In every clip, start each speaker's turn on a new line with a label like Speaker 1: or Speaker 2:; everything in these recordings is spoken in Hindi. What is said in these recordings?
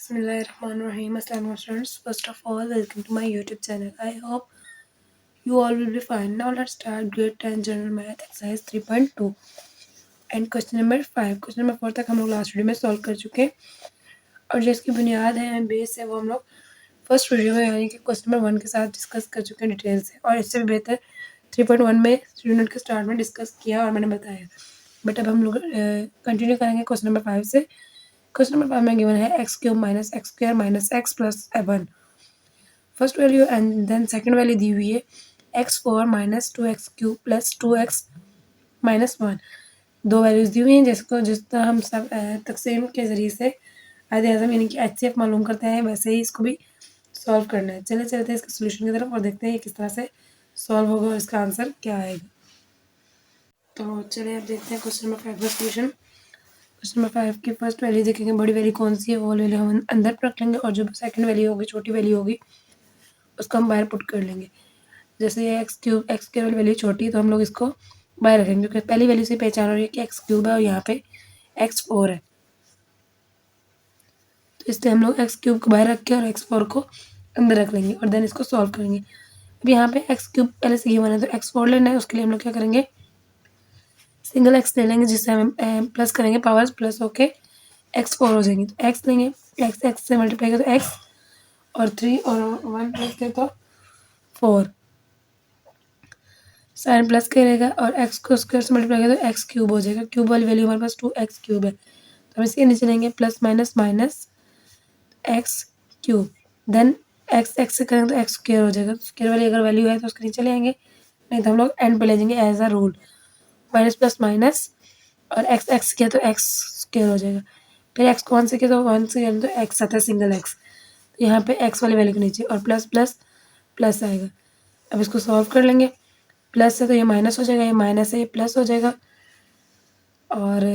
Speaker 1: Bismillahirrahmanirrahim. Assalamu students. First of all, welcome to my YouTube channel. I hope you all will be fine. Now let's start grade 10 general math exercise 3.2 and question number 5. Question number 4 तक हम लोग लास्ट वीडियो में सॉल्व कर चुके हैं और जो इसकी बुनियाद है बेस है वो हम लोग फर्स्ट वीडियो में यानी कि क्वेश्चन नंबर 1 के साथ डिस्कस कर चुके हैं डिटेल से, और इससे भी बेहतर 3.1 में यूनिट के स्टार्ट में डिस्कस किया और मैंने बताया। बट अब हम लोग कंटिन्यू करेंगे क्वेश्चन नंबर 5 से। क्वेश्चन नंबर 5 में गिवन है x cube minus x square minus x plus 1 first value and then second value दी हुई है x4 minus 2x cube plus 2x minus 1। दो वैल्यूज़ दी हुई हैं जिसको जिस तरह हम सब तकसीम के ज़रिए से आधे आज़म यानी कि HCF मालूम करते हैं वैसे ही इसको भी सॉल्व करना है। चले चलते हैं इसके सोल्यूशन की तरफ और देखते हैं किस तरह से सॉल्व होगा और इसका आंसर क्या आएगा। तो चलिए अब देखते हैं क्वेश्चन नंबर 5 का सोल्यूशन। क्वेश्चन नंबर 5 की फर्स्ट वैल्यू देखेंगे, बड़ी वैल्यू कौन सी है वो वैल्यू हम अंदर रख लेंगे और जो सेकंड वैल्यू होगी छोटी वैल्यू होगी उसको हम बाहर पुट कर लेंगे। जैसे ये एक्स की वैल्यू छोटी है तो हम लोग इसको बाहर रखेंगे क्योंकि पहली वैल्यू से पहचान हो रही है कि एक्स क्यूब है और यहाँ पे x4 है, तो इसलिए हम लोग एक्स क्यूब को बाहर रख के और x4 को अंदर रख लेंगे और देन इसको सॉल्व करेंगे। अब यहाँ पे एक्स क्यूब पहले से गिवन है तो x4 लेना है, उसके लिए हम लोग क्या करेंगे सिंगल एक्स ले लेंगे जिससे हम प्लस करेंगे पावर्स प्लस होके x4 हो जाएंगे। तो एक्स लेंगे, एक्स से मल्टीप्लाई करें तो एक्स और 3 और 1 प्लस करें तो 4, साइन प्लस करेगा और एक्स को स्क्वायर से मल्टीप्लाई करें तो एक्स क्यूब हो जाएगा। क्यूब वाली वैल्यू हमारे पास 2x क्यूब है तो हम इसके नीचे लेंगे plus minus minus x cube, then x से करेंगे तो एक्स स्क्वायर हो जाएगा। स्क्वायर वाली अगर वैल्यू है तो उसके नीचे ले आएंगे, नहीं तो हम लोग एंड पे ले जाएंगे as a rule minus plus minus और एक्स किया तो एक्स स्क्वायर हो जाएगा। फिर एक्स को 1 से किया तो 1 से किया तो एक्स आता है सिंगल एक्स, तो यहाँ पे एक्स वाली वैल्यू के नीचे और प्लस प्लस प्लस आएगा। अब इसको सॉल्व कर लेंगे, प्लस है तो ये माइनस हो जाएगा, ये माइनस है ये प्लस हो जाएगा और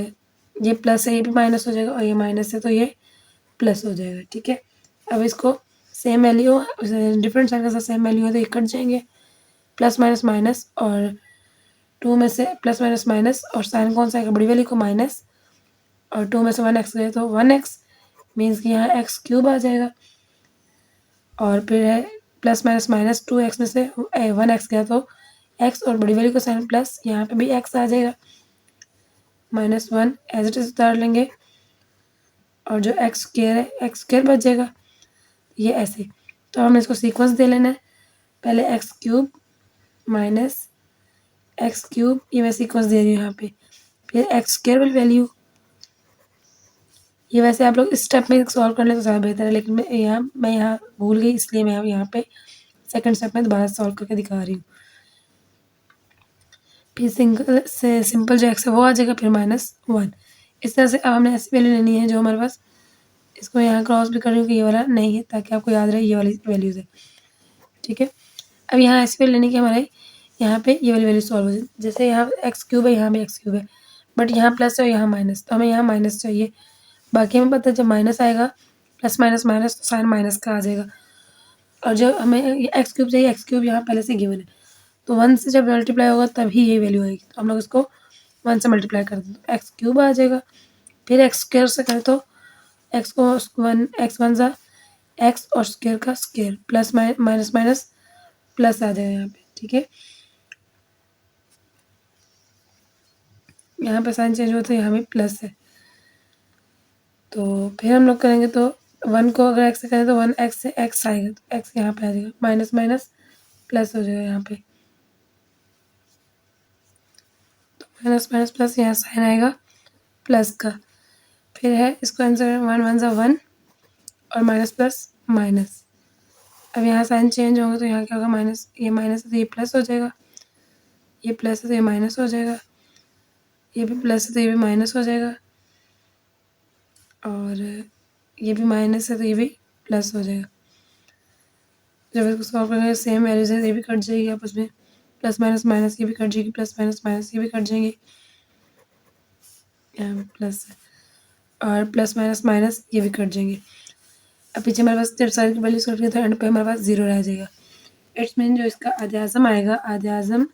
Speaker 1: ये प्लस है ये भी माइनस हो जाएगा और ये माइनस है तो ये प्लस हो जाएगा। ठीक है, अब इसको सेम वैल्यू डिफरेंट साइन के साथ सेम वैल्यू है तो ये कट जाएंगे, प्लस माइनस माइनस और 2 में से प्लस माइनस माइनस और साइन कौन सा आएगा बड़ी वैल्यू को माइनस और 2 में से 1x गए तो 1x मीन्स कि यहाँ एक्स क्यूब आ जाएगा और फिर है प्लस माइनस माइनस 2x में से 1x गया तो x और बड़ी वैल्यू का साइन प्लस यहाँ पे भी x आ जाएगा -1 एज इट इज उतार लेंगे और जो एक्स स्क्वायर है एक्स स्क्वायर बच जाएगा ये ऐसे। तो हमें इसको सीक्वेंस दे लेना है, पहले x cube minus x cube ये मैं सीक्वेंस दे रही हूँ यहाँ पे, फिर एक्स स्क्वायर वाली वैल्यू ये वैसे आप लोग इस स्टेप में सॉल्व कर लें तो ज़्यादा बेहतर है, लेकिन मैं यहाँ भूल गई इसलिए मैं यहाँ पे सेकंड स्टेप में दोबारा सॉल्व करके दिखा रही हूँ। फिर सिंगल से सिंपल जो एक्स है वो आ जाएगा, फिर -1। इस तरह से अब हमने ऐसी वैल्यू लेनी है जो हमारे पास, इसको यहाँ क्रॉस भी कर रही हूँ कि ये वाला नहीं है ताकि आपको याद रहे ये वाली वैल्यूज़ है। ठीक है, अब यहाँ ऐसी वैल्यू लेनी कि हमारे यहाँ पे ये वाली वैल्यू सॉल्व हो जाए। जैसे यहाँ एक्स क्यूब है यहाँ भी एक्स क्यूब है बट यहाँ प्लस है और यहाँ माइनस, तो हमें यहाँ माइनस चाहिए। बाकी हमें पता है जब माइनस आएगा प्लस माइनस माइनस तो साइन माइनस का आ जाएगा और जब हमें एक्स क्यूब चाहिए एक्स क्यूब यहाँ पहले से गिवन है तो 1 से जब मल्टीप्लाई होगा तभी ये वैल्यू आएगी, तो हम लोग इसको 1 से मल्टीप्लाई कर दें तो एक्स क्यूब आ जाएगा। फिर एक्स स्क्वायर से करें तो एक्स को 1 ज़ा एक्स और स्क्वायर का square plus minus minus plus आ जाएगा यहाँ पे। ठीक है, यहाँ पे साइन चेंज हुआ तो यहाँ भी प्लस है, तो फिर हम लोग करेंगे तो 1 को अगर एक्स से करें तो 1 एक्स से एक्स आएगा तो एक्स यहाँ पे आ जाएगा, माइनस माइनस प्लस हो जाएगा यहाँ पे, तो माइनस माइनस प्लस यहाँ साइन आएगा प्लस का। फिर है इसको आंसर 1 ज़ा 1 और माइनस प्लस माइनस। अब यहाँ साइन चेंज होंगे तो यहाँ क्या होगा माइनस, ये माइनस है तो ये प्लस हो जाएगा, ये प्लस है तो ये माइनस हो जाएगा, ये भी प्लस है तो ये भी माइनस हो जाएगा और ये भी माइनस है तो ये भी प्लस हो जाएगा। जब इसको सॉल्व करेंगे सेम वैल्यूज है ये भी कट जाएगी आपस में, प्लस माइनस माइनस ये भी कट जाएगी, प्लस माइनस माइनस ये भी कट जाएंगे, यहाँ पे प्लस है और प्लस माइनस माइनस ये भी कट जाएंगे। अब पीछे हमारे पास जब सारी वैल्यूज कट गई तो एंड पे हमारे पास 0 रह जाएगा। इट्स मीन जो इसका आधे आज़म आएगा, आधे आज़म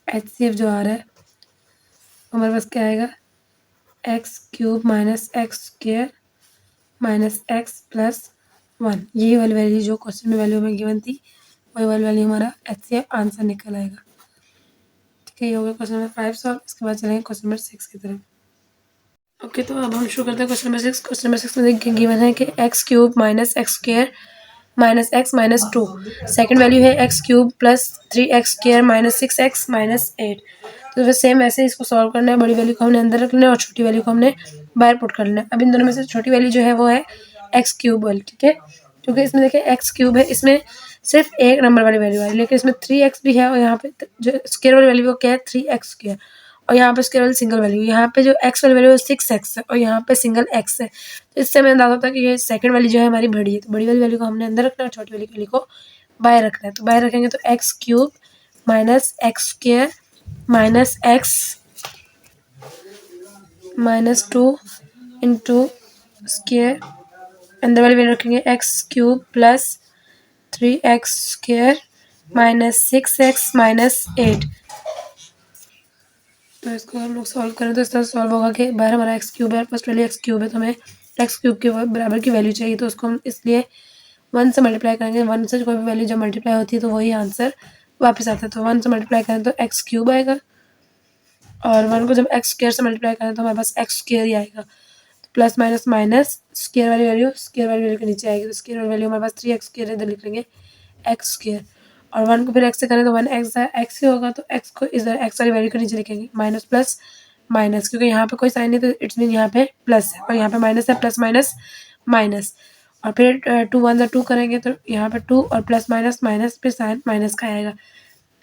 Speaker 1: HCF जो आ रहा है हमारे पास क्या आएगा x cube minus x square minus x plus 1, ये वाली वैल्यू जो क्वेश्चन में वैल्यू में गिवन थी वही वाली वैल्यू हमारा HCF आंसर निकल आएगा। ठीक है, ये हो गया क्वेश्चन नंबर 5 सॉल्व। इसके बाद चलेंगे क्वेश्चन नंबर 6 की तरफ। ओके, तो अब हम शुरू करते हैं क्वेश्चन नंबर 6। क्वेश्चन नंबर 6 में देखिए गिवन है कि x cube minus x square minus x minus 2। Second value है x cube plus 3x square minus 6x minus 8। तो फिर सेम वैसे इसको सॉल्व करना है। बड़ी वैल्यू को हमने अंदर रख लेना है और छोटी वैल्यू को हमने बाहर पुट कर लेना है। अब इन दोनों में से छोटी वैल्यू जो है वो है एक्स क्यूब वाली। ठीक है, क्योंकि इसमें देखिए एक्स क्यूब है, इसमें सिर्फ एक नंबर वाली वैल्यू आ रही है, लेकिन इसमें 3x भी है और यहाँ पे जो स्क्वायर वाली वैल्यू वो क्या है 3x स्क्वायर, और यहाँ पे स्क्वायर वाली सिंगल वैल्यू, यहाँ पे जो एक्स वाली वैल्यू है 6x है और यहाँ पे सिंगल x है। तो इससे हमें अंदाजा होता है कि ये सेकंड वैल्यू जो है हमारी बड़ी है। तो बड़ी वाली वैल्यू को हमने अंदर रखना है और छोटी वाली वैल्यू को बाहर रखना है। तो बाहर रखेंगे तो x cube minus x square minus x minus 2 into square, अंदर वाली वैल्यू रखेंगे x cube plus 3x square minus 6x minus 8। तो इसको हम लोग सॉल्व करें तो इस तरह सॉल्व होगा कि बाहर हमारा एक्स क्यूब है, फर्स्ट वैल्यू एक्स क्यूब है, तो हमें एक्स क्यूब के बराबर की वैल्यू चाहिए। तो उसको हम इसलिए 1 से मल्टीप्लाई करेंगे। 1 से कोई भी वैल्यू जब मल्टीप्लाई होती है तो वही आंसर वापस आता है। तो 1 से मल्टीप्लाई करें तो एक्स क्यूब आएगा और 1 को जब एक्स स्क्वायर से मल्टीप्लाई करें तो हमारे पास एक्स स्क्वायर ही आएगा। तो प्लस माइनस माइनस स्क्वायर वाली वैल्यू के नीचे आएगी। तो स्क्वायर वाली वैल्यू हमारे पास 3x स्क्वायर है, इधर लिख लेंगे एक्स स्क्वायर, और 1 को फिर x से करें तो 1x एक्स ही होगा। तो x को इधर x वाली वैल्यू के नीचे लिखेंगे माइनस प्लस माइनस, क्योंकि यहाँ पे कोई साइन नहीं तो इट्स मीन यहाँ पे प्लस है और यहाँ पे माइनस है, प्लस माइनस माइनस, और फिर 2 1 जा 2 करेंगे तो यहाँ पे 2 और प्लस माइनस माइनस फिर साइन माइनस का आएगा।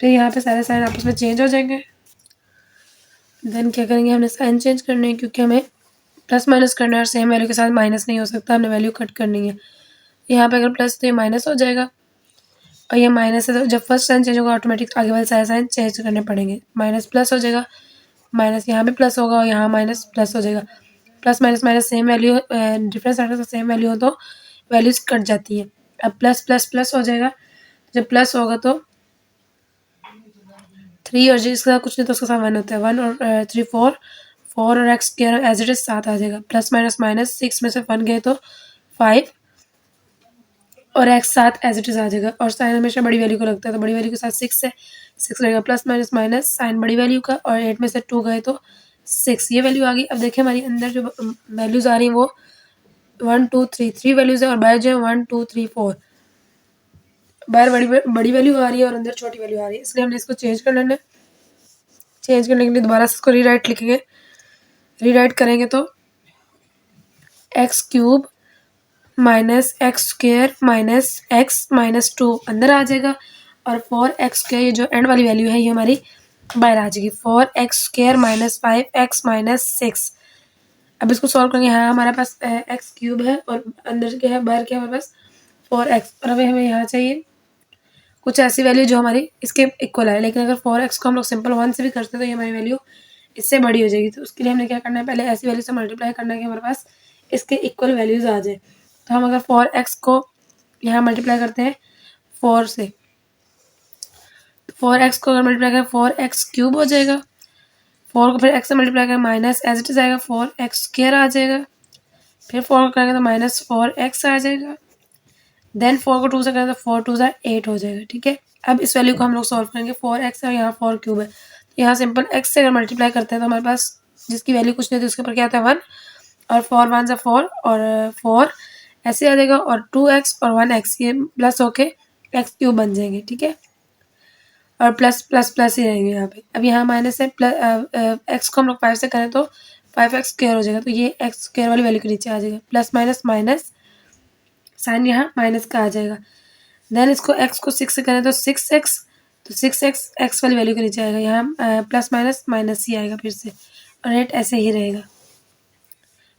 Speaker 1: तो यहाँ पे सारे साइन आपस में चेंज हो जाएंगे। देन क्या करेंगे, हमने साइन चेंज करने हैं क्योंकि हमें प्लस माइनस करना है और सेम वैल्यू के साथ माइनस नहीं हो सकता, हमने वैल्यू कट करनी है। यहाँ पे अगर प्लस तो ये माइनस हो जाएगा और ये माइनस है, तो जब फर्स्ट साइन चेंज होगा ऑटोमेटिक आगे वाले सारे साइन चेंज करने पड़ेंगे। माइनस प्लस हो जाएगा, माइनस यहाँ पे प्लस होगा और यहाँ माइनस प्लस हो जाएगा। Plus minus minus same value, difference आने से सेम वैल्यू हो तो वैल्यूज कट जाती है। अब प्लस प्लस प्लस हो जाएगा, जब प्लस होगा तो 3 और जिसका कुछ नहीं तो उसका साथ 1 होता है, 1 और 3 4 4 और x square as it is 7 आ जाएगा। प्लस माइनस माइनस 6 में से 1 गए तो 5 और एक्स 7 एज इट इज आ जाएगा, और साइन हमेशा बड़ी वैल्यू को लगता है तो बड़ी वैल्यू के साथ 6 है, 6 रहेगा। प्लस माइनस माइनस साइन बड़ी वैल्यू का और 8 में से 2 गए तो 6, ये वैल्यू आ गई। अब देखिए हमारी अंदर जो वैल्यूज आ रही हैं वो 1 2 3 वैल्यूज है और बाहर जो है 1 2 3 4, बाहर बड़ी वैल्यू आ रही है और अंदर छोटी वैल्यू आ रही है, इसलिए हमने इसको चेंज कर लेना है। चेंज करने के लिए दोबारा से इसको रीराइट लिखेंगे। रीराइट करेंगे तो x cube minus x square minus x minus 2 अंदर आ जाएगा और 4x स्क्वायर, ये जो एंड वाली वैल्यू है ये हमारी बाहर आ जाएगी। 4x square minus 5x minus 6। अब इसको सॉल्व करेंगे। हाँ, हमारे पास एक्स क्यूब है और अंदर क्या है बाहर क्या है हमारे पास 4x, और अभी हमें यहाँ चाहिए कुछ ऐसी वैल्यू जो हमारी इसके इक्वल है। लेकिन अगर 4x को हम लोग सिंपल 1 से भी करते हैं तो ये हमारी वैल्यू इससे बड़ी हो जाएगी। तो उसके लिए हमने क्या करना है, पहले ऐसी वैल्यू से मल्टीप्लाई करना है कि हमारे पास इसके इक्वल वैल्यूज आ जाए। तो हम अगर 4x को यहाँ मल्टीप्लाई करते हैं 4 से, तो 4x को अगर मल्टीप्लाई करें 4x क्यूब हो जाएगा। 4 को फिर x से मल्टीप्लाई करें माइनस एज इट इज आएगा 4x स्क्वायर आ जाएगा। फिर 4 को करेंगे तो माइनस 4x आ जाएगा। देन 4 को 2 से करें तो 4 2 8 हो जाएगा। ठीक है, अब इस वैल्यू को हम लोग सॉल्व करेंगे। 4x और यहाँ 4 क्यूब है, तो यहाँ सिंपल x से अगर मल्टीप्लाई करते हैं तो हमारे पास जिसकी वैल्यू कुछ नहीं थी उसके ऊपर क्या आता है 1, और 4 1 से 4 और 4 ऐसे आ जाएगा, और 2x और 1x ये प्लस होके x क्यूब बन जाएंगे। ठीक है, और प्लस प्लस प्लस ही रहेंगे यहाँ पे। अब यहाँ माइनस है, प्लस एक्स को हम लोग 5 से करें तो 5x स्क्वायर हो जाएगा, तो ये एक्स स्क्वायर वाली वैल्यू के नीचे आ जाएगा। प्लस माइनस माइनस साइन यहाँ माइनस का आ जाएगा। देन इसको x को 6 से करें तो 6x, तो 6x x वाली वैल्यू के नीचे आएगा। यहाँ प्लस माइनस माइनस ही आएगा फिर से, और रेट ऐसे ही रहेगा।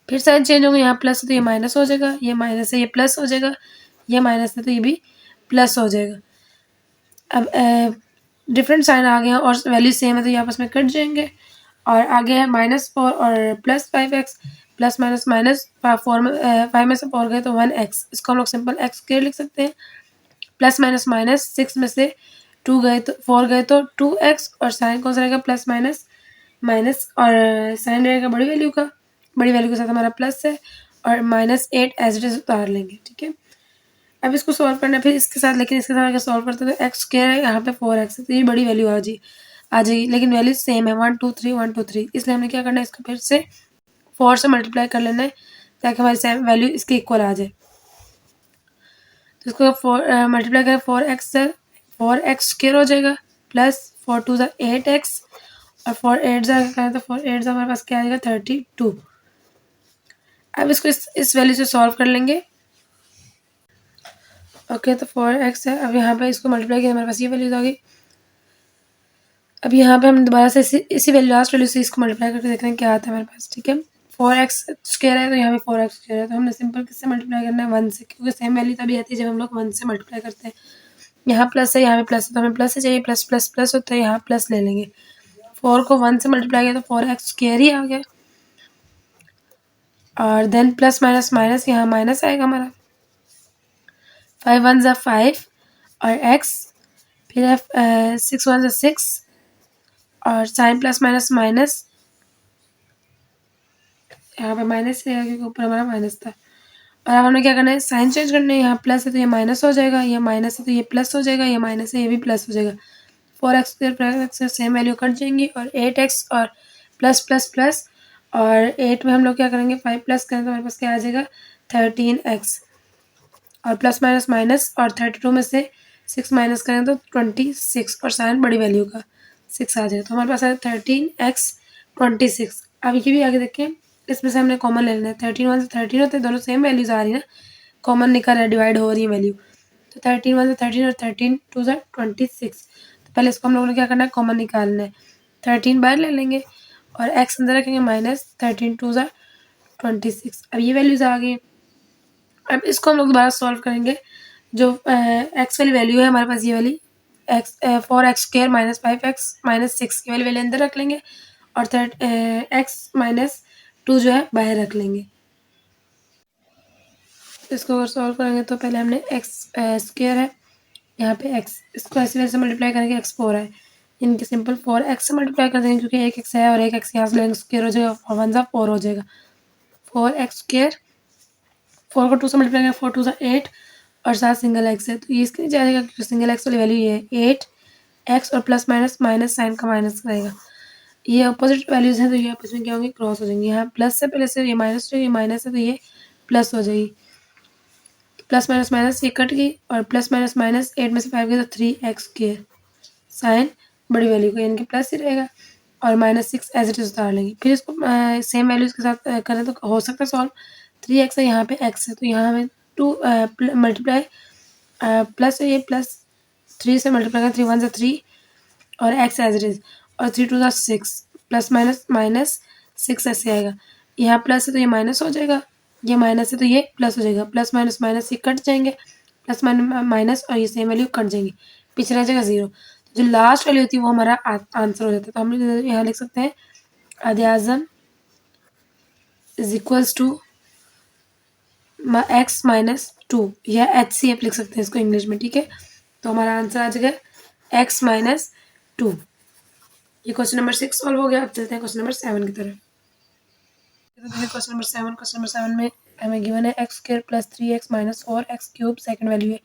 Speaker 1: फिर साइन चेंज होंगे, यहाँ प्लस है तो ये माइनस हो जाएगा, ये माइनस है ये प्लस हो जाएगा, ये माइनस है तो ये भी प्लस हो जाएगा। अब डिफरेंट साइन आ गए हैं और वैल्यू सेम है तो ये आपस में कट जाएंगे, और आगे है -4 और plus 5x, plus minus minus 4 में 5 में से 4 गए तो 1x, इसको हम लोग सिंपल x स्क्वायर लिख सकते हैं। प्लस माइनस माइनस 6 में से 2 गए तो 4 गए तो 2x, और साइन कौन सा रहेगा प्लस माइनस माइनस, और साइन रहेगा बड़ी वैल्यू का, बड़ी वैल्यू के साथ हमारा प्लस है, और -8 एज इट इज़ उतार लेंगे, ठीक है। अब इसको सॉल्व करना है फिर इसके साथ, लेकिन इसके साथ अगर सॉल्व करते हैं तो एक्स स्क्वायर है, यहाँ पे 4x है, तो ये बड़ी वैल्यू आ जाएगी, लेकिन वैल्यू सेम है 1 2 3 1 2 3, इसलिए हमने क्या करना है, इसको फिर से 4 से मल्टीप्लाई कर लेना है ताकि हमारी सेम वैल्यू इसके इक्वल आ जाए। तो इसको 4 मल्टीप्लाई करें 4x से 4x स्क्वायर हो जाएगा प्लस 4 2 8x और 4 8 करें तो 4 8 हमारे पास क्या आएगा 32। अब इसको इस वैल्यू से सॉल्व कर लेंगे। ओके, तो 4x है, अब यहाँ पे इसको मल्टीप्लाई किया हमारे पास ये वैल्यूज आ गई। अब यहाँ पे हम दोबारा से इसी वैल्यू लास्ट वैल्यू से इसको मल्टीप्लाई करके देख रहे हैं क्या आता है हमारे पास, ठीक है। 4x स्क्वायर है तो यहाँ पे 4x स्क्वायर है, तो हमने सिंपल किससे मल्टीप्लाई करना है 1 से, क्योंकि सेम वैल्यू तभी आती है जब हम लोग 1 से मल्टीप्लाई करते हैं। यहाँ प्लस है, यहाँ पे प्लस है, तो हमें प्लस से चाहिए, प्लस प्लस प्लस होता है, यहाँ प्लस ले लेंगे। 4 को 1 से मल्टीप्लाई किया तो 4x स्क्वायर ही आ गया, और देन प्लस माइनस माइनस, यहाँ माइनस आएगा हमारा, 5 1 ज़ा 5 और x, फिर 6 1 ज़ा 6 और साइन प्लस माइनस माइनस, यहाँ पे माइनस रहेगा क्योंकि ऊपर हमारा माइनस था। और अब हमें क्या करना है, साइन चेंज करना है, यहाँ प्लस है तो ये माइनस हो जाएगा, ये माइनस है तो ये प्लस हो जाएगा, ये माइनस है ये भी प्लस हो जाएगा। 4x square plus x same value cut जाएंगी, और 8x और प्लस प्लस प्लस, और 8 में हम लोग क्या करेंगे 5 प्लस करें तो हमारे पास क्या आ जाएगा 13x, और प्लस माइनस माइनस, और 32 में से 6 माइनस करें तो 26, और साइन बड़ी वैल्यू का 6 आ जाएगा, तो हमारे पास है 13x 26। अब ये भी आगे देखें, इसमें से हमने कॉमन ले लेना है, 13 1 से 13 होते हैं, दोनों सेम वैल्यूज आ रही है ना, कॉमन निकल रहा है, डिवाइड हो रही है वैल्यू, तो 13 1 से 13 और 13 2 से 26। तो पहले इसको हम लोगों ने क्या करना है, कॉमन निकालना है, 13 बाहर ले लेंगे और x अंदर रखेंगे, माइनस 13 2 से 26। अब ये वैल्यूज आ गई। अब इसको हम लोग दोबारा सॉल्व करेंगे, जो x वाली वैल्यू है हमारे पास, ये वाली x 4x square minus 5x minus 6 ये वाली वैल्यू अंदर रख लेंगे, और x माइनस 2 जो है बाहर रख लेंगे। इसको अगर सॉल्व करेंगे तो पहले हमने x स्क्वायर है, यहाँ पे x, इसको ऐसे वैसे मल्टीप्लाई करेंगे, x 4 है, इनके सिंपल 4x से मल्टीप्लाई कर देंगे क्योंकि एक x है और एक x यहाँ से लेंगे, स्क्वायर हो जाएगा, 1 ज़ा 4 हो जाएगा, 4x स्क्वायर, 4 को 2 से मल्टीप्लाई करेंगे, 4 2 ज़ा 8 और 7 सिंगल x है, तो ये इसके नीचे आ जाएगा क्योंकि सिंगल x वाली वैल्यू ये है 8x, और प्लस माइनस माइनस साइन का माइनस रहेगा, ये अपोजिट वैल्यूज हैं तो ये आपस में क्या होंगे, क्रॉस हो जाएंगे। यहाँ प्लस से पहले से ये माइनस, जो ये माइनस है तो ये प्लस हो जाएगी, प्लस माइनस माइनस ये कट गई, और प्लस माइनस माइनस 8 में से 5 गई तो 3x स्क्वायर, साइन बड़ी वैल्यू का यानी कि प्लस ही रहेगा, और -6 एज इट इज उतार लेंगे। फिर इसको सेम वैल्यूज के साथ करें तो हो सकता है सॉल्व। 3x है, यहाँ पे x है, तो यहाँ हमें 2 मल्टीप्लाई प्लस है, ये प्लस 3 से मल्टीप्लाई करें, 3 1 ज़ा 3 और x एज इट इज, और 3 2 ज़ा 6, प्लस माइनस माइनस 6 ऐसे आएगा, यहाँ प्लस है तो ये माइनस हो जाएगा, ये माइनस है तो ये प्लस हो जाएगा, प्लस माइनस माइनस ये कट जाएंगे, प्लस माइनस और ये सेम वैल्यू कट जाएंगी, पीछे रह जाएगा 0। जो लास्ट वैल्यू होती है वो हमारा आंसर हो जाता है, तो हम यहाँ लिख सकते हैं आदे आज़म is equals to x minus 2, या HCF लिख सकते हैं इसको इंग्लिश में, ठीक है। तो हमारा आंसर आ जाएगा x माइनस 2। ये क्वेश्चन नंबर 6 सॉल्व हो गया। अब चलते हैं क्वेश्चन नंबर 7 की तरफ। क्वेश्चन नंबर 7 में हमें गिवन है x square plus 3x minus 4x cube, second value है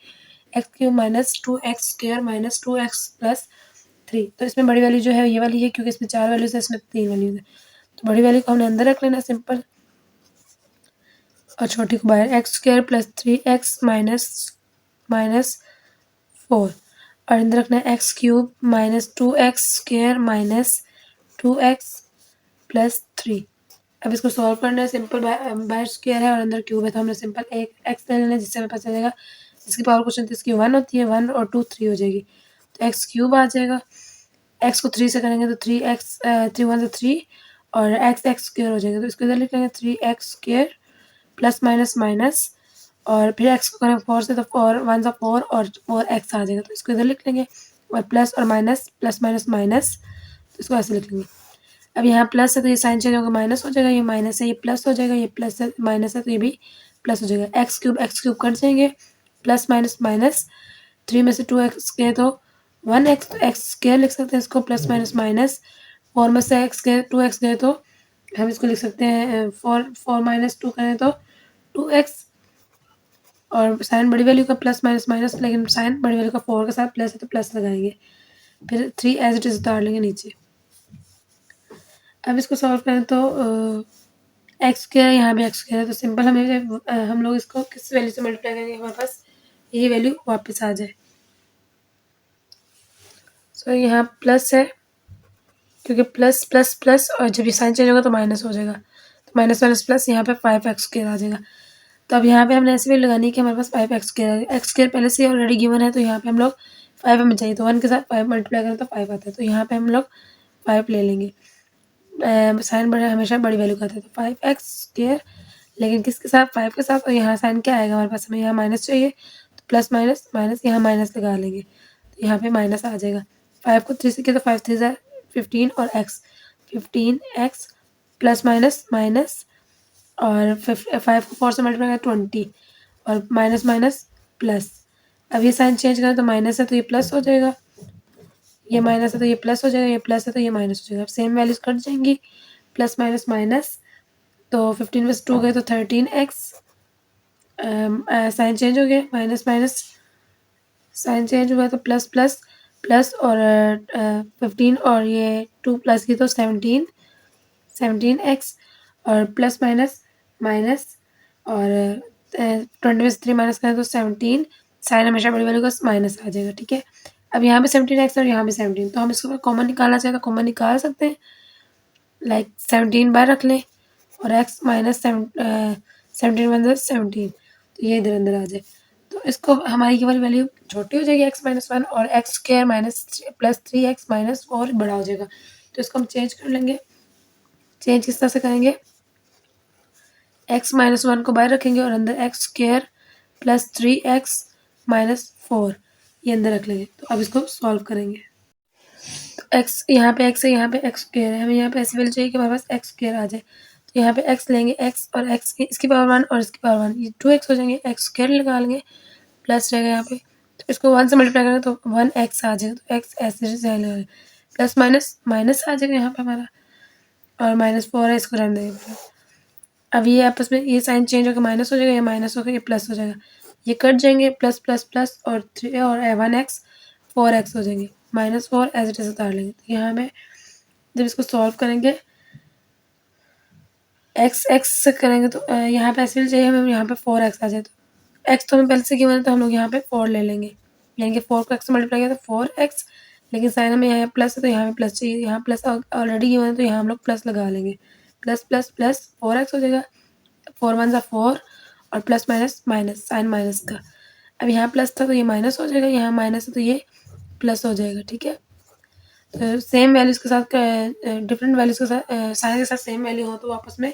Speaker 1: x cube minus 2x square minus 2x plus 3। तो इसमें बड़ी वैल्यू जो है ये वाली है क्योंकि इसमें 4 वैल्यूज है, इसमें 3 वैल्यूज है, तो बड़ी वैल्यू को हमने अंदर रख लेना सिंपल, और छोटी को बाहर, x square plus 3x minus 4, और अंदर रखना है x cube minus 2x square minus 2x plus 3। अब इसको सॉल्व करना है, सिंपल बाहर स्क्वायर है और अंदर क्यूब है, तो हमने सिंपल एक x ले लेना है जिससे हमें पता चलेगा जिसकी पावर क्वेश्चन थी इसकी 1 होती है, 1 और 2 3 हो जाएगी, तो x क्यूब आ जाएगा, x को 3 से करेंगे तो 3x 3 1 से 3 और x स्क्वायर हो जाएगा, तो इसको इधर लिख लेंगे 3x square plus minus minus, और फिर x को करें 4 से तो 4 1 सा 4 और 4x आ जाएगा, तो इसको इधर लिख लेंगे, और प्लस और माइनस प्लस माइनस माइनस, तो इसको ऐसे लिख लेंगे। अब यहाँ प्लस है तो ये साइन चेंज होगा, माइनस हो जाएगा, ये माइनस है ये प्लस हो जाएगा, ये प्लस है माइनस है तो ये भी प्लस हो जाएगा, एक्स क्यूब कट जाएंगे, प्लस माइनस माइनस, 3 में से 2x गए तो 1x, तो एक्स स्क्वायर लिख सकते हैं इसको, प्लस माइनस माइनस, 4 में से x गए 2x गए तो हम इसको लिख सकते हैं 4 माइनस 2 करें तो 2x और साइन बड़ी वैल्यू का प्लस माइनस माइनस, लेकिन साइन बड़ी वैल्यू का 4 के साथ प्लस है तो प्लस लगाएंगे, फिर 3 एज इट इज़ उतार लेंगे नीचे। अब इसको सॉल्व करें तो एक्स स्क्वायर, यहाँ भी एक्स स्क्वायर है, तो सिंपल हम लोग इसको किस वैल्यू से मल्टीप्लाई करेंगे हमारे पास ये वैल्यू वापस आ जाए। सो यहाँ प्लस है, क्योंकि प्लस प्लस प्लस और जब ये साइन चेंज होगा तो माइनस हो जाएगा, तो माइनस माइनस प्लस यहाँ पे 5x स्क्वायर आ जाएगा। तो अब यहाँ पे हमने ऐसे वैल्यू लगानी है कि हमारे पास 5x स्क्वायर है, एक्स स्क्वायर पहले से ऑलरेडी गिवन है, तो यहाँ पे हम लोग 5 हमें चाहिए, तो 1 के साथ 5 मल्टीप्लाई करें तो 5 आता है, तो यहाँ पे हम लोग 5 ले लेंगे। साइन बड़ा हमेशा बड़ी वैल्यू का आता है, तो 5x स्क्वायर, लेकिन किसके साथ 5 के साथ, और यहाँ साइन क्या आएगा हमारे पास, हमें यहाँ माइनस चाहिए, तो प्लस माइनस माइनस यहाँ माइनस लगा लेंगे, तो यहाँ पे माइनस आ जाएगा। 5 को 3 से किया तो 5 3 ज़ा 15 और x 15x plus minus minus और 5 को 4 से मल्टीप्लाई करें 20 और माइनस माइनस प्लस। अब ये साइन चेंज करें तो माइनस है तो ये प्लस हो जाएगा, ये माइनस है तो ये प्लस हो जाएगा, ये प्लस है तो ये माइनस हो जाएगा। अब सेम वैल्यूज कट जाएंगी, प्लस माइनस माइनस, तो 15 में से 2 गए तो 13x, साइन चेंज हो गया, माइनस माइनस साइन चेंज हुआ तो प्लस प्लस प्लस और 15 और ये 2 प्लस की तो 17x और प्लस माइनस माइनस और 20 में से 3 माइनस करें तो 17, साइन हमेशा बड़ी वैल्यू का माइनस आ जाएगा, ठीक है। अब यहाँ पे 17x और यहाँ पे 17, तो हम इसको कॉमन निकालना चाहें तो कॉमन निकाल सकते हैं, लाइक 17 बाहर रख लें और x माइनस 17 वन 17, तो ये इधर अंदर आ जाए, तो इसको हमारी ये वाली वैल्यू छोटी हो जाएगी x माइनस 1 और x square minus plus 3x minus 4 बड़ा हो जाएगा, तो इसको हम चेंज कर लेंगे। चेंज किस तरह से करेंगे, x माइनस 1 को बाहर रखेंगे और अंदर x square plus 3x minus 4 ये अंदर रख लेंगे। तो अब इसको सॉल्व करेंगे, तो x यहाँ पे x है, यहाँ पे एक्स स्क्वायर है, हमें यहाँ पे ऐसी वैल्यू चाहिए कि हमारे पास एक्स स्क्वायर आ जाए, तो यहाँ पे x लेंगे, x और x की इसकी पावर 1 और इसकी पावर 1, ये 2x हो जाएंगे, एक्स स्क्वायर लगा लेंगे, प्लस रहेगा यहाँ पे, तो इसको 1 से मल्टीप्लाई करेंगे तो 1x आ जाएगा, तो x ऐसे लगा प्लस माइनस माइनस आ जाएगा यहाँ पे हमारा, और -4 है, इसको रहने देंगे। अब ये आपस में ये साइन चेंज होकर माइनस हो जाएगा, ये माइनस होकर ये प्लस हो जाएगा, ये कट जाएंगे, प्लस प्लस प्लस और 3 और 1x 4x हो जाएंगे, -4 एज इट इज उतार लेंगे। तो यहाँ में जब इसको सॉल्व करेंगे x से करेंगे तो यहाँ पे ऐसे चाहिए हमें, यहाँ पे 4x आ जाए, तो x तो हमें पहले से गिवन है तो हम लोग यहाँ पे 4 ले लेंगे, यानी कि 4 को x से मल्टीप्लाई किया तो 4x, लेकिन साइन हमें यहाँ प्लस है तो यहाँ पे प्लस चाहिए, यहाँ प्लस ऑलरेडी गिवन है तो यहाँ हम लोग प्लस लगा लेंगे, प्लस प्लस प्लस 4x हो जाएगा, 4 1 ज़ा 4 और plus minus minus sign minus का, अब यहाँ प्लस था तो ये माइनस हो जाएगा, यहाँ माइनस है तो ये प्लस हो जाएगा, ठीक है। तो सेम वैल्यूज़ के साथ डिफरेंट वैल्यूज़ के साथ साइन के साथ सेम वैल्यू हो तो आपस में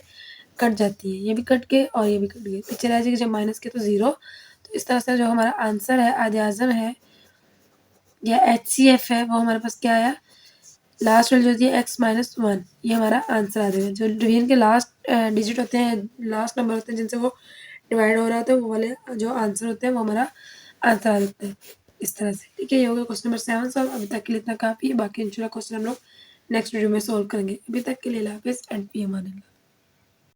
Speaker 1: कट जाती है, ये भी कट गए और ये भी कट गए, पीछे रह जाएगी जब माइनस के तो 0। तो इस तरह से जो हमारा आंसर है आदि आज़म है या HCF है वो हमारे पास क्या आया, लास्ट वैल्यू होती है x माइनस 1, ये हमारा आंसर आ जाएगा। जो डिवीजन के लास्ट डिजिट होते हैं, लास्ट नंबर होते हैं जिनसे वो डिवाइड हो रहा होता है, वो वाले जो आंसर होते हैं वो हमारा आंसर आ जाता है इस तरह से, ठीक है। ये हो गया क्वेश्चन नंबर 7 सॉल्व, अभी तक के लिए इतना काफ़ी है, बाकी इंशाल्लाह क्वेश्चन हम लोग नेक्स्ट वीडियो में सॉल्व करेंगे। अभी तक के लिए अल्लाह हाफिज़ एंड फी अमान अल्लाह।